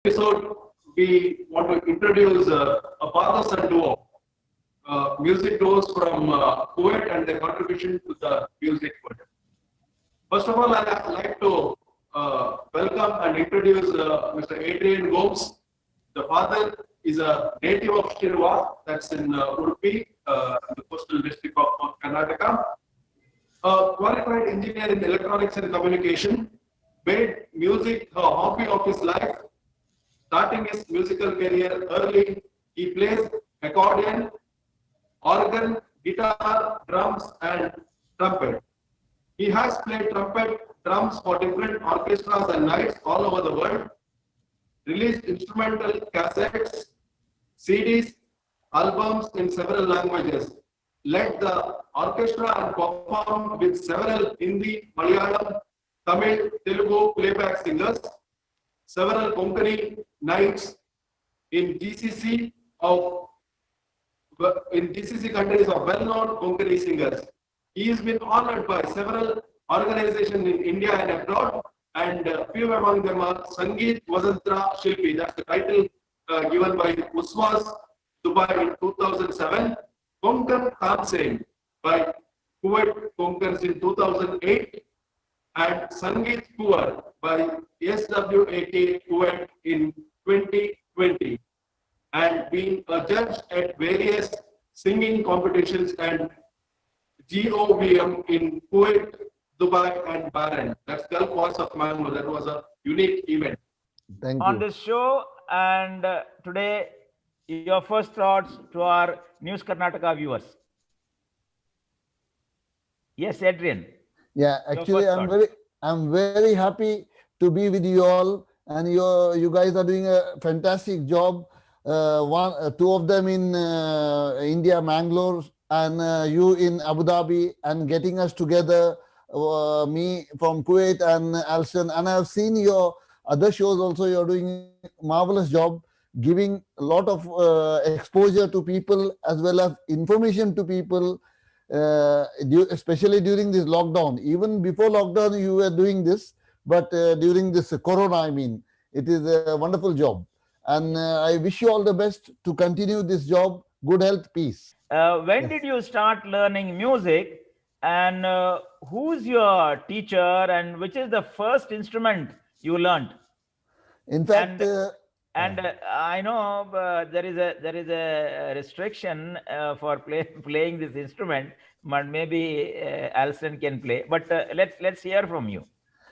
episode, we want to introduce a father-son duo, music duos from Kuwait and their contribution to the music world. First of all, I'd like to welcome and introduce Mr. Adrian Gomes. The father is a native of Shirwa, that's in Udupi, the coastal district of Karnataka. A qualified engineer in electronics and communication, made music a hobby of his life. Starting his musical career early, he plays accordion, organ, guitar, drums, and trumpet. He has played trumpet, drums for different orchestras and nights all over the world, released instrumental cassettes, CDs, albums in several languages, led the orchestra and performed with several Hindi, Malayalam, Tamil, Telugu playback singers, several Konkani nights in GCC countries of well-known Konkani singers. He has been honored by several organizations in India and abroad, and few among them are Sangeet Vasantra Shilpi. That's the title given by Uswas Dubai in 2007. Konkan Tansing by Kuwait Konkans in 2008, and Sangeet Kuwar by SWAK Kuwait in 2020, and being a judge at various singing competitions and GOVM in Kuwait, Dubai, and Bahrain. That's Gulf Wars of Mango. That was a unique event. Thank you. On this show, and today, your first thoughts to our News Karnataka viewers. Yes, Adrian. Yeah, actually, I'm very happy to be with you all, and you guys are doing a fantastic job. Two of them in India, Mangalore, and you in Abu Dhabi, and getting us together. Me from Kuwait and ALSTON, and I have seen your other shows also. You're doing a marvelous job, giving a lot of exposure to people as well as information to people, especially during this lockdown. Even before lockdown, you were doing this, but during this Corona, I mean, it is a wonderful job. And I wish you all the best to continue this job. Good health, peace. When did you start learning music, and who's your teacher, and which is the first instrument you learned? In fact, I know there is a restriction for playing this instrument, but maybe ALSTON can play. But let's hear from you.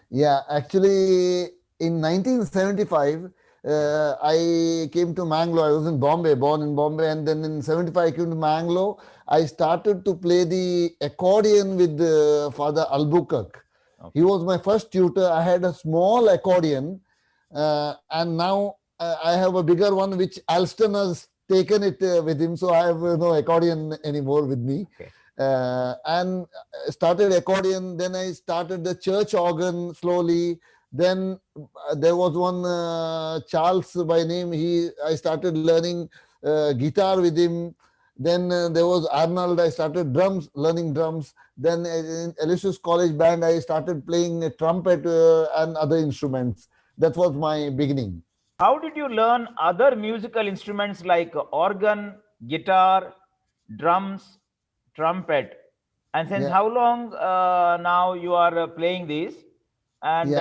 Yeah, actually, in 1975, I came to Mangalore. I was in Bombay, born in Bombay, and then in 75 I came to Mangalore. I started to play the accordion with Father Albukak. Okay. He was my first tutor. I had a small accordion, and now I have a bigger one, which ALSTON has taken it with him, so I have no accordion anymore with me. Okay. And started accordion, then I started the church organ slowly. Then there was one Charles by name. I started learning guitar with him. Then there was Arnold. I started learning drums. Then in Aloysius College Band, I started playing trumpet and other instruments. That was my beginning. How did you learn other musical instruments like organ, guitar, drums, trumpet? And since how long now you are playing these? And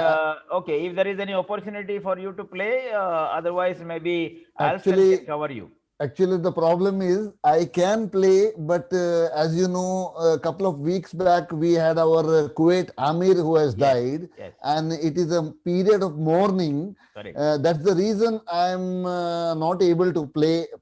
okay, if there is any opportunity for you to play, otherwise maybe ALSTON can cover you. Actually, the problem is I can play, but as you know, a couple of weeks back, we had our Kuwait Amir who has died, and it is a period of mourning. That's the reason I'm not able to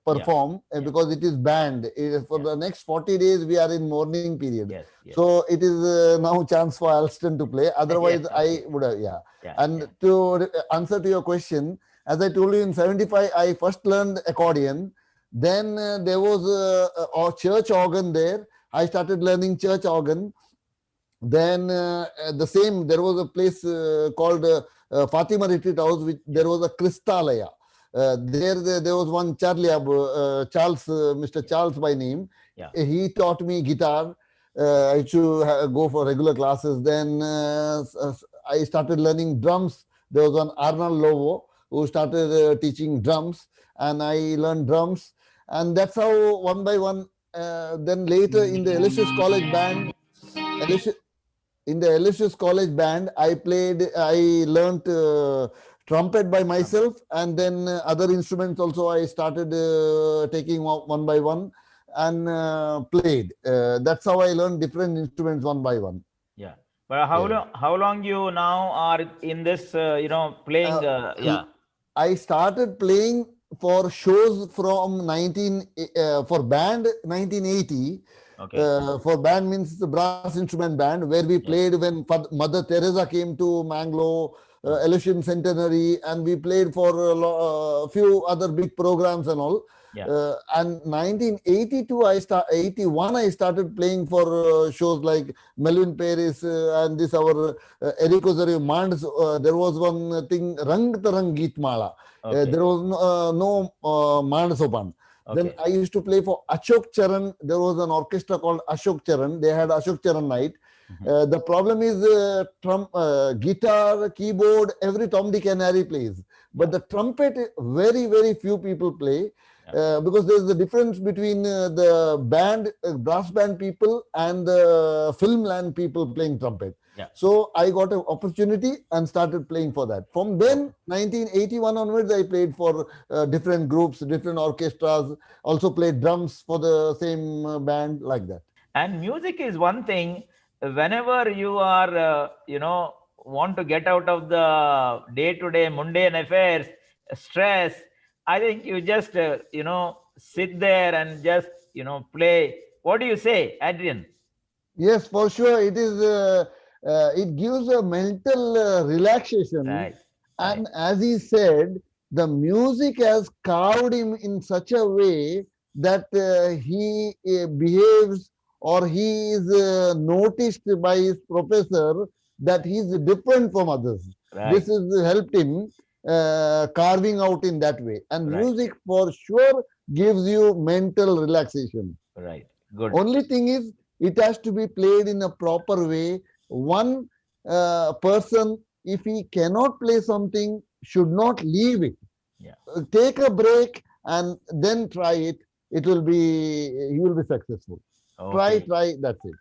perform, because it is banned. For the next 40 days, we are in mourning period. So it is now chance for ALSTON to play. Otherwise, I would have, And to answer to your question, as I told you, in 75, I first learned accordion. Then there was a church organ there. I started learning church organ. Then there was a place called Fatima Retreat House, which there was a Kristalaya. There was one Charles, Mr. Charles by name. He taught me guitar. I used to go for regular classes. Then I started learning drums. There was one Arnold Lovo who started teaching drums, and I learned drums, and that's how one by one. Then later in the LSS College band, in the LSS College band, I learned trumpet by myself, and then other instruments also I started taking one by one and played. That's how I learned different instruments one by one. Yeah. But how long you now are in this, playing? I started playing for shows from for band 1980. Okay. For band means the brass instrument band, where we played when Mother Teresa came to Mangalore, Election Centenary, and we played for a few other big programs and all. And 1982, 81, I started playing for shows like Melvin Paris and this our Eric Ozari Mands. There was one thing, Rang Tarang Geet Mala. There was no Mandasopan. Then I used to play for Ashok Charan. There was an orchestra called Ashok Charan. They had Ashok Charan night. The problem is guitar, keyboard, every Tom, Dick and Harry plays. But the trumpet, very, very few people play. Because there's a difference between the band, brass band people and the filmland people playing trumpet. So I got an opportunity and started playing for that. From then, 1981 onwards, I played for different groups, different orchestras, also played drums for the same band, like that. And music is one thing. Whenever you are, want to get out of the day-to-day mundane affairs, stress, I think you just, sit there and just, play. What do you say, Adrian? Yes, for sure. It is. It gives a mental relaxation. Right. And as he said, the music has carved him in such a way that he behaves, or he is noticed by his professor that he is different from others. This has helped him carving out in that way. And music for sure gives you mental relaxation. Right. Good. Only thing is, it has to be played in a proper way. One person, if he cannot play something, should not leave it. Take a break and then try it. He will be successful. Try, that's it.